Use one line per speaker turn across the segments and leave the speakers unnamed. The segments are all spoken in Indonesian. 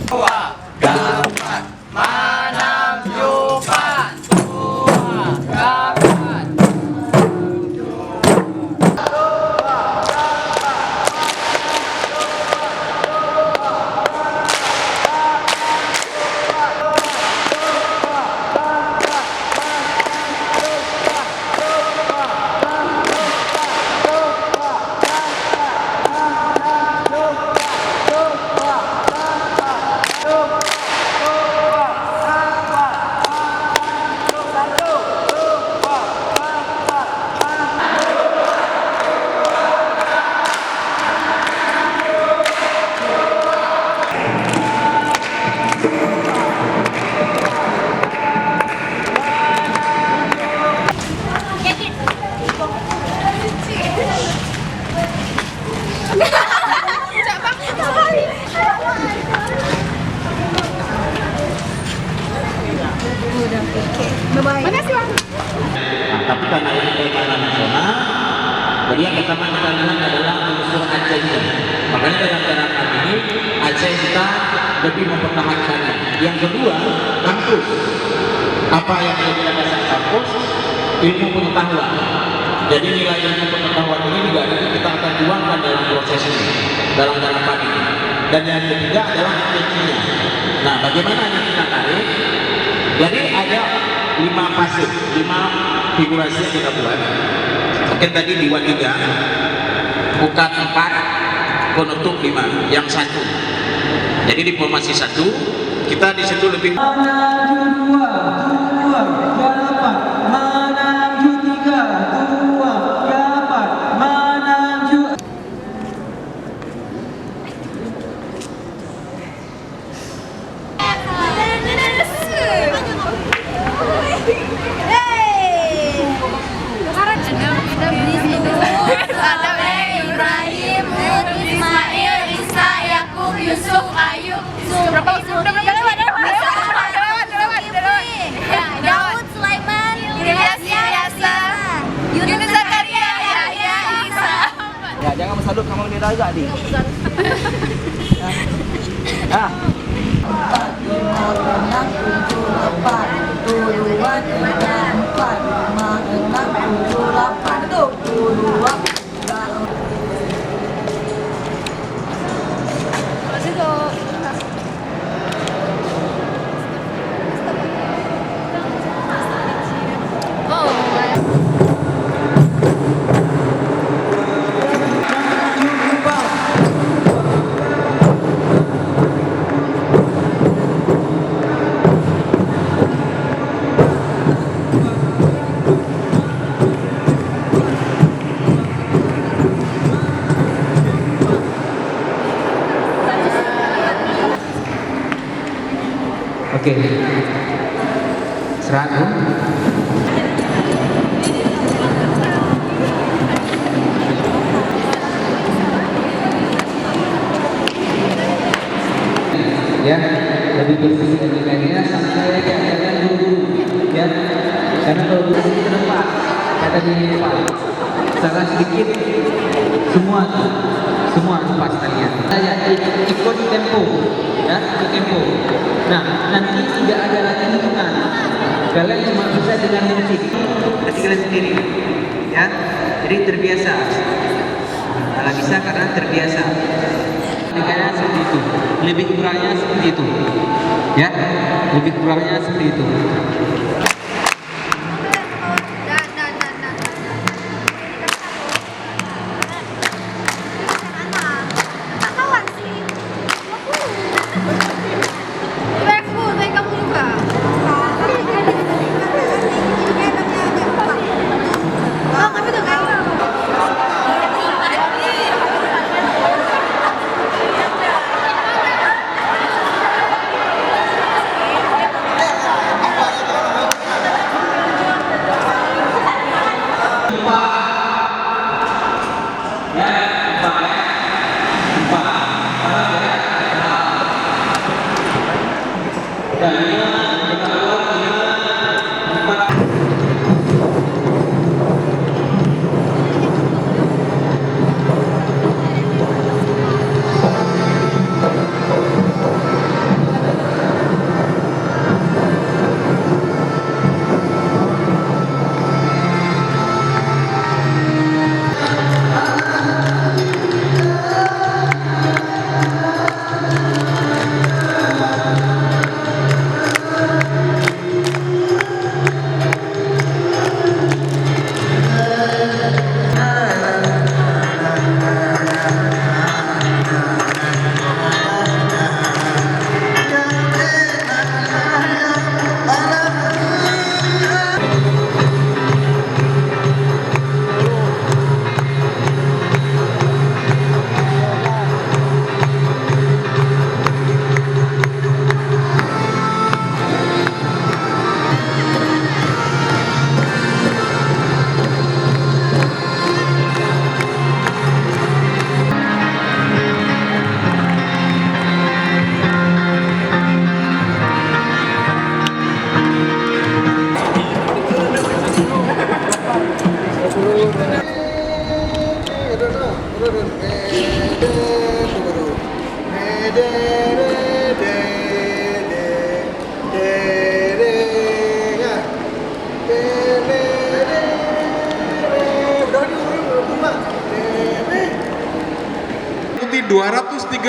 dapat menunjukkan dua dapat
Tapi karena ini tema nasional, jadi yang pertama kita lihat adalah unsur Acehnya. Makanya dalam gerakan ini Aceh kita lebih mempertahankannya. Yang kedua, kampus. Apa yang menjadi dasar kampus? Ilmu pengetahuan. Jadi nilai ilmu pengetahuan ini juga kita akan tuangkan dalam proses ini, dalam gerakan ini. Dan yang ketiga adalah intensinya. Nah, bagaimana yang kita tarik? Jadi ada 5 fase, 5 figurasi yang kita buat. Mungkin tadi di 3, buka 4, penutup 5, yang 1. Jadi di formasi 1, kita di situ lebih
Daud, Sulaiman, Ilyasa, Yunus Zakaria, Yahya, Isa.
Ya, jangan bersalut kamu dia dah agak di. Ah.
4, 5, 6, 7, 8, 22, 3, 4, 5, 6, 7, 8, 22.
Oke. 100. Ya, lebih bersih dari kainnya sampai kalian dulu ya. Karena kalau bersih ke depan, kata di depan, salah sedikit semua lepas kalian. Saya ikut tempo, ya, ikut tempo. Nah, nanti tidak ada lagi hitungan. Kalian cuma bisa dengan musik. Berarti kalian sendiri, ya. Jadi terbiasa. Kalau bisa karena terbiasa. Negara seperti itu, lebih kurangnya seperti itu, ya, lebih kurangnya seperti itu.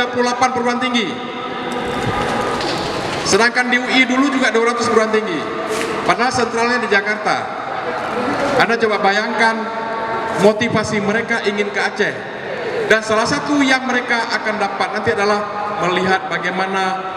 238 perguruan tinggi. Sedangkan di UI dulu juga 200 perguruan tinggi. Padahal sentralnya di Jakarta. Anda coba bayangkan motivasi mereka ingin ke Aceh. Dan salah satu yang mereka akan dapat nanti adalah melihat bagaimana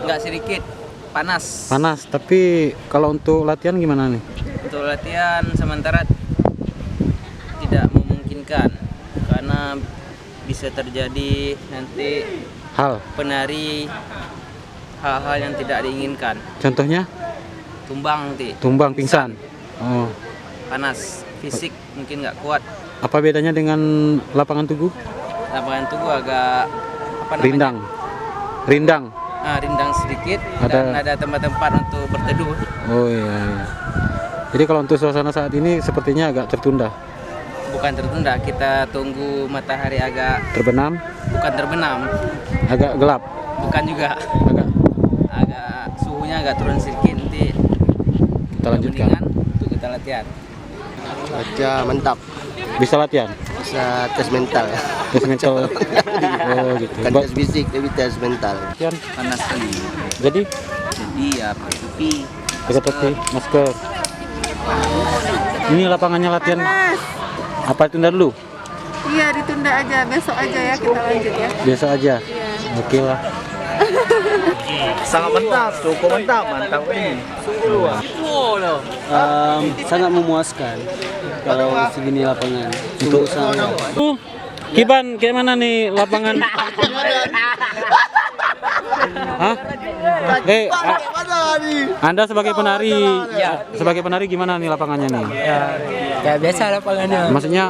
nggak sedikit panas.
Panas, tapi kalau untuk latihan gimana nih?
Untuk latihan sementara tidak memungkinkan karena bisa terjadi nanti penari hal-hal yang tidak diinginkan.
Contohnya?
Tumbang nanti.
Tumbang, pingsan. Oh.
Panas, fisik mungkin nggak kuat.
Apa bedanya dengan lapangan tugu?
Lapangan tugu agak apa namanya?
Rindang.
Rindang sedikit dan ada tempat-tempat untuk berteduh.
Oh iya. Jadi kalau untuk suasana saat ini sepertinya agak tertunda.
Bukan tertunda, kita tunggu matahari agak
terbenam.
Bukan terbenam.
Agak gelap.
Bukan juga. Agak suhunya agak turun sedikit nanti.
Kita lanjutkan.
Untuk kita latihan.
Baca mantap.
Bisa latihan?
Bisa tes mental.
Tes mental. Oh gitu.
Bukan tes fisik tapi tes mental.
Panas sekali.
Jadi
ya pakai topi.
Pakai topi, masker. Ini lapangannya latihan. Apa tunda dulu?
Iya, ditunda aja. Besok aja ya kita lanjut ya.
Besok aja.
Iya.
Oke lah.
Sangat mantap, cukup mantap ini.
Sangat memuaskan kalau segini lapangan.
Untuk Kiban, kayak mana nih lapangan? Hah? Anda sebagai penari, gimana nih lapangannya nih?
Ya biasa lapangannya.
Maksudnya?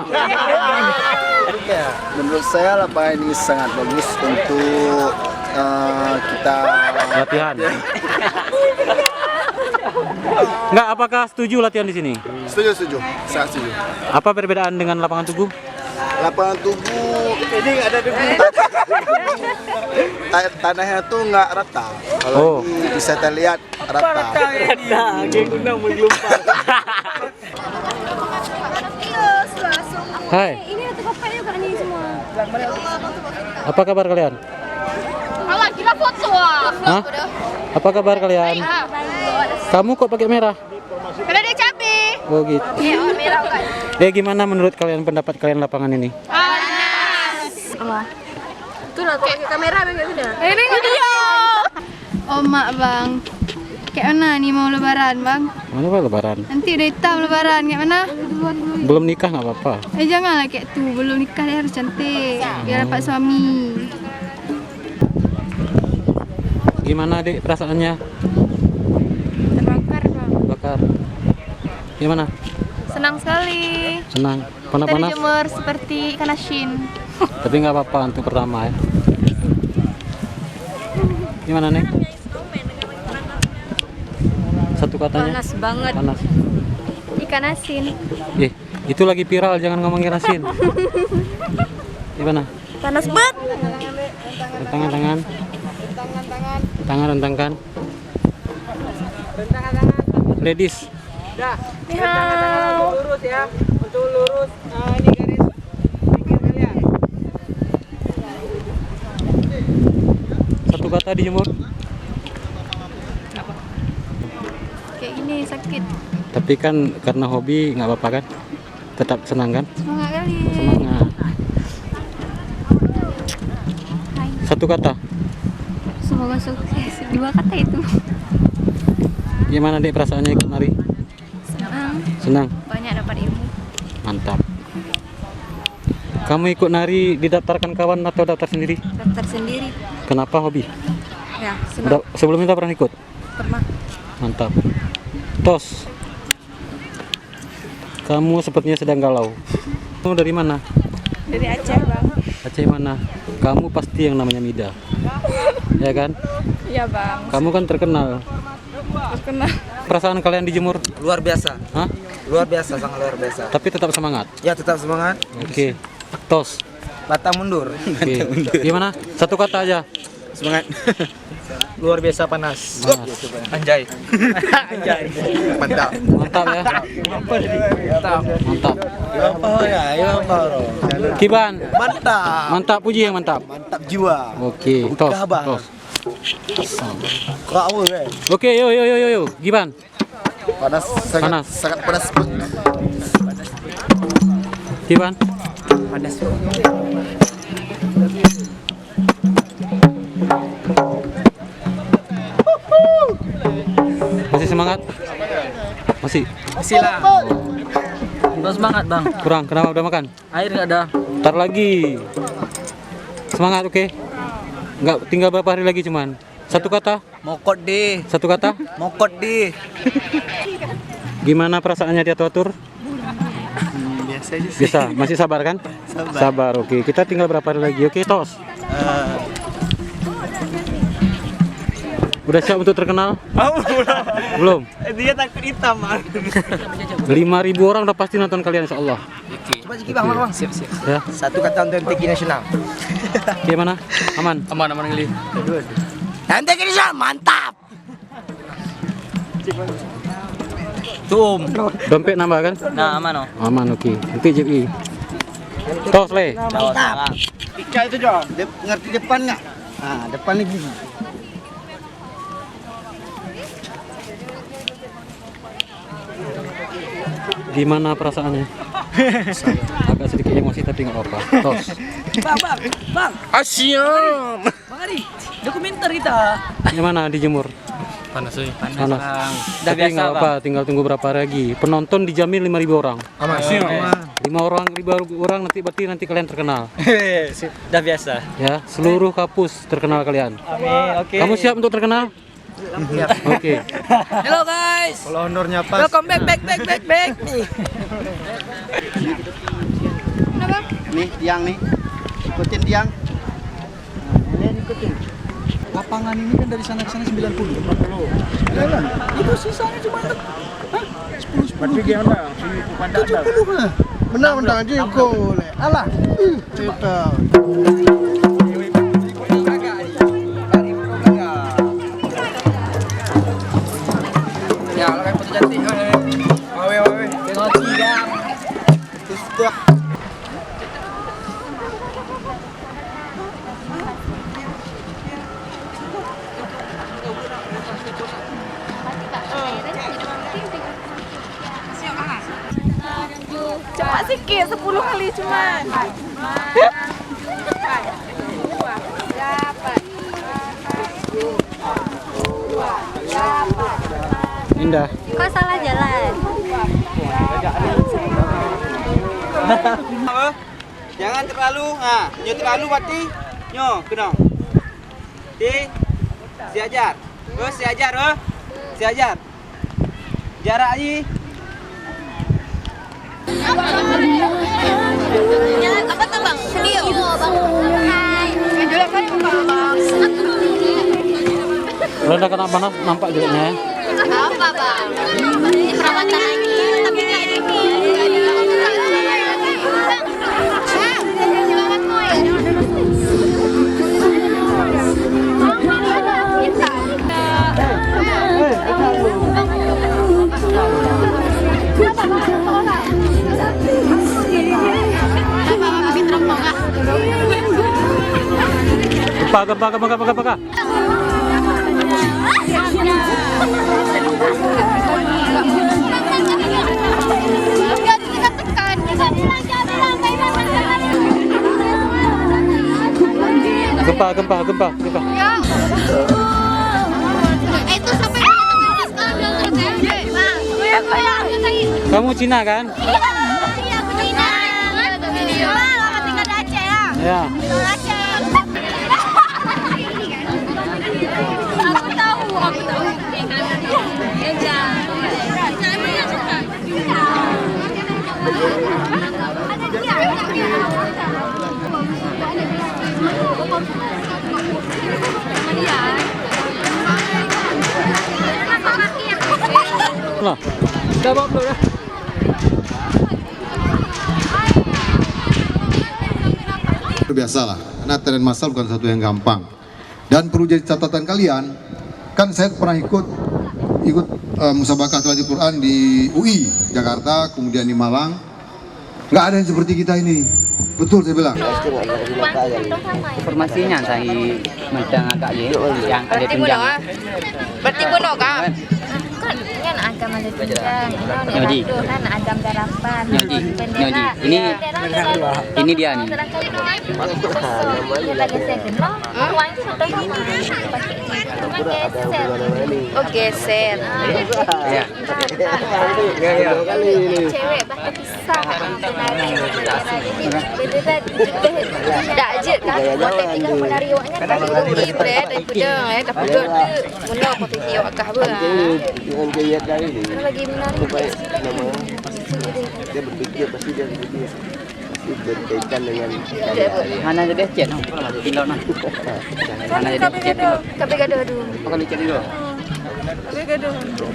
Menurut saya lapangan ini sangat bagus untuk kita
latihan. Enggak, apakah setuju latihan di sini?
Setuju, sangat setuju.
Apa perbedaan dengan lapangan tugu?
Lapangan tugu ini ada debu. Tanahnya tuh nggak rata. Kalau ini bisa terlihat rata.
Hai.
Ini untuk apa juga nih semua?
Apa kabar kalian?
Alah, kita foto ah.
Hah? Apa kabar kalian? Kamu kok pakai merah?
Karena dia cabe.
Oh gitu.
Merah kan.
Gimana menurut kalian, pendapat kalian lapangan ini?
Panas. Allah. Tuh lah, pakai kamera bang udah. Ini dia. Oh mak bang. Kayak mana nih mau lebaran bang?
Mana pak lebaran?
Nanti udah hitam lebaran, kayak mana?
Belum nikah nggak apa-apa.
Janganlah kayak tuh, belum nikah dia harus cantik. Biar dapat suami.
Gimana dek perasaannya?
Terbakar bang.
Bakar. Gimana?
Senang sekali.
Senang. Panas-panas?
Terjemur seperti ikan asin.
Tapi nggak apa-apa untuk pertama ya. Gimana nih? Satu katanya?
Panas banget.
Panas.
Ikan asin.
Itu lagi viral, jangan ngomongin asin. Gimana?
Panas banget.
Tangan. Tangan rentangkan. Ladies.
Nihao.
Lurus ya, untuk lurus. Ini garis pinggir kalian.
Satu kata dijemur.
Kayak gini sakit.
Tapi kan karena hobi nggak apa-apa kan? Tetap senang kan?
Semangat kali.
Semangat. Satu kata.
Semoga sukses. 2 kata itu.
Gimana dek perasaannya ikut nari?
Senang.
Senang.
Banyak dapat ilmu.
Mantap. Kamu ikut nari didaftarkan kawan atau daftar sendiri?
Daftar sendiri.
Kenapa hobi?
Ya, senang.
Sebelumnya udah pernah ikut?
Pernah.
Mantap. Tos. Kamu sepertinya sedang galau. Kamu dari mana?
Dari Aceh, Bang.
Aceh mana? Kamu pasti yang namanya Mida. Ya kan?
Iya, Bang.
Kamu kan terkenal.
Terkenal.
Perasaan kalian dijemur?
Luar biasa,
Hah?
luar biasa, sangat luar biasa.
Tapi tetap semangat.
Ya tetap semangat,
Oke. Tos.
pantang mundur.
Oke. Gimana? Satu kata aja.
Semangat. Luar biasa panas. Anjay. Anjay. Mantap.
Mantap ya. Mantap.
Apa ya?
Kiban.
Mantap.
Mantap, puji yang mantap.
Mantap jiwa.
Oke. Tos. Tos.
Kau awal kan?
Oke, yo. Giban.
Panas,
Panas.
sangat panas.
Giban.
Panas.
Masih semangat? Masih.
Sila. Terus semangat bang.
Kurang. Kenapa udah makan?
Air nggak ada.
Ntar lagi. Semangat, oke? Nggak tinggal berapa hari lagi cuman. Satu kata?
Mokot deh.
Satu kata?
Mokot deh.
Gimana perasaannya di atur-atur?
Biasa aja sih.
Bisa. Masih sabar kan? Sabar, oke. Kita tinggal berapa hari lagi, oke? Tos. Udah siap untuk terkenal? Belum?
Dia takut hitam bang.
5.000 orang udah pasti nonton kalian insyaallah.
Coba ciki bang. Siap.
Ya.
Satu kata untuk MTQ nasional.
Gimana? Aman?
Aman Gili. MTQ nasional mantap. Tum.
Dompet nambah kan?
Nah aman oh.
Aman, oke. Nanti JI. Tos, Le.
Mantap. Ika itu John. Ngerti depan nggak? Nah depan lagi.
Gimana perasaannya? Agak sedikit emosi tapi nggak apa-apa. Tos.
Bang. Asyam. Bang Ari, dokumenter kita.
Gimana dijemur?
Panas.
Panas. Tapi nggak apa, tinggal tunggu berapa hari lagi. Penonton dijamin 5.000 orang.
Aman.
5.000 orang nanti kalian terkenal.
Udah biasa.
Ya, seluruh kampus terkenal kalian.
Amin. Oke.
Kamu siap untuk terkenal? Oke.
Hello guys.
Kalau honornya pas.
Welcome back.
Nih, tiang nih. Ikutin tiang. Ini ikutin. Lapangan ini kan dari sana ke sana 90. 40. Jalan. Itu sisanya cuma 10. Berarti gimana? 70 kan? Benar aja kok. Alah. Cerita.
Ya, lo kayak foto cantik. Wawe. Tengok cigang. Tuh.
Cepat sikit, 10 kali cuman.
Indah.
Kok salah jalan?
Jangan terlalu, nyo terlalu berarti nyo kena. Siajar. Siajar. Jarak aja.
Apa tuh bang? Video. Bang. Jolek kan bang.
Kalau udah kena panas nampak jeleknya.
Apa bang? Perawatan lagi, tapi nggak ini.
Gempa.
Nggak ditekan-tekan.
Gempa.
Ya. Itu sampai sekarang
Kamu Cina kan?
Iya, aku Cina. Lama tinggal di Aceh ya.
Ya.
Aceh. Aku tahu.
Lah.
Biasalah, karena tren massal bukan satu yang gampang. Dan perlu jadi catatan kalian, kan saya pernah ikut musabakah tahfidz Quran di UI Jakarta, kemudian di Malang. Nggak ada yang seperti kita ini. Betul saya bilang.
Informasinya saya mentang agaknya yang ada tunjang.
Berarti bodoh kan?
Kan agam ada tunjang,
Nyoji.
kan agam darapan.
Nyoji. Ini dia nih.
Oh geser.
Ya.
Cewek bahkan bisa tak aja kan motif tinggal menari awaknya kan ibre daripada daripada mula potensi awak kah
dengan gaya dari ini
lagi menari
dia berpikir pasti dia berpikir pasti berkaitan dengan
Mana ada chat? Tinggal nak. Mana ada chat?
tapi gaduh dulu
Kalau chat dulu.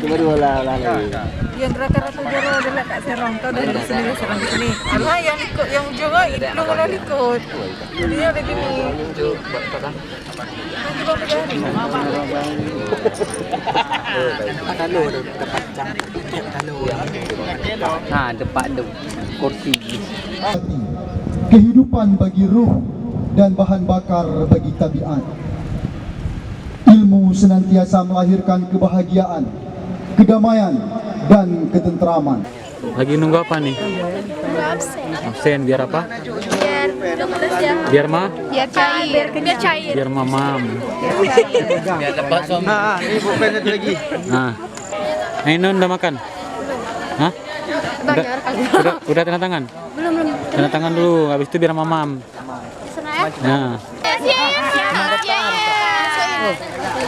cuma dua lah
Yang rata-rata jaro adalah Kak Serong. Kau dari sini Serong di sini. Karena yang ikut yang juga itu mana ikut. Dia ada gini.
Nah, depan tu kursi.
Kehidupan bagi ruh dan bahan bakar bagi tabiat. Ilmu senantiasa melahirkan kebahagiaan, kedamaian, dan ketentraman.
Lagi nunggu apa nih? Absen biar apa? Biar
Biar cair.
Biar mamam.
Biar lepas suami.
ini bukan satu lagi
Nah. Ainun udah makan? Hah? Udah tanda tangan?
Belum.
Tanda tangan dulu, habis itu biar mamam. Nah.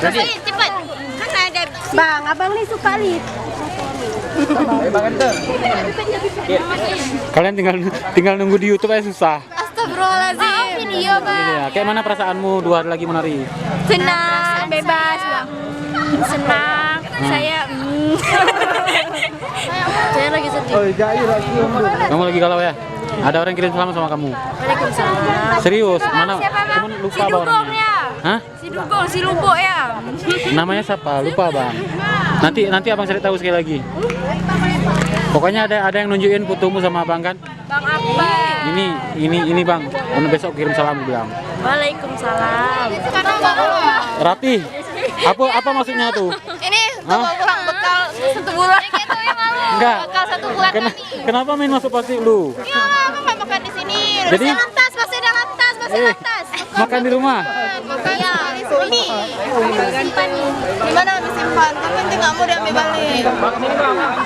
Cepat. Kan ada. Bang, abang ni suka lift.
Kalian tinggal nunggu di YouTube aja susah.
Astagfirullahaladzim. Video bang.
Iya, kayak mana perasaanmu 2 hari lagi menari?
Senang, bebas bang. Senang. Saya. Saya lagi sedih.
Kamu lagi galau ya? Ada orang kirim salam sama kamu.
Waalaikumsalam.
Serius? Mana? Cuman lupa bang orangnya. Hah?
Si Lubuk ya.
Namanya siapa? Lupa bang. Nanti abang cari tahu sekali lagi. Pokoknya ada yang nunjukin fotomu sama abang kan?
Bang apa?
Ini bang. Besok kirim salam bilang.
Waalaikumsalam.
Rapi. Apa maksudnya tuh?
Ini pulang bekal 1 bulan.
Enggak.
Bekal 1 bulan.
Kenapa main masuk plastik lu?
Ya, aku nggak makan di sini.
Jadi
Masih dalam tas.
makan di rumah.
Makanya ini simpan nih. Gimana disimpan? Tapi nanti nggak mau diambil balik.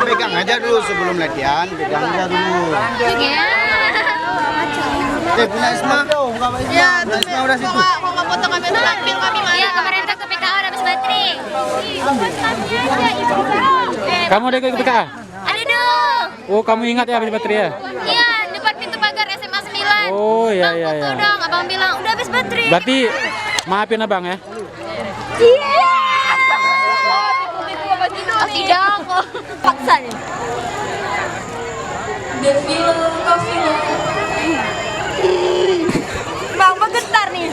pegang aja dulu sebelum latihan pegang aja dulu punya Isma
Ya,
Isma udah situ
kok nggak foto kami ambil kami mana?
Iya, kemarin tuh ke PKO udah habis baterai.
Kamu ada ikut PKA?
Ada dong.
Oh, kamu ingat ya habis baterai ya?
Iya, depan pintu pagar SMA 9.
Oh, iya.
Foto dong, abang bilang udah habis baterai.
Berarti maafin abang ya?
Iya. Oh, tidak kok. Paksa nih.
Bang, bergetar nih.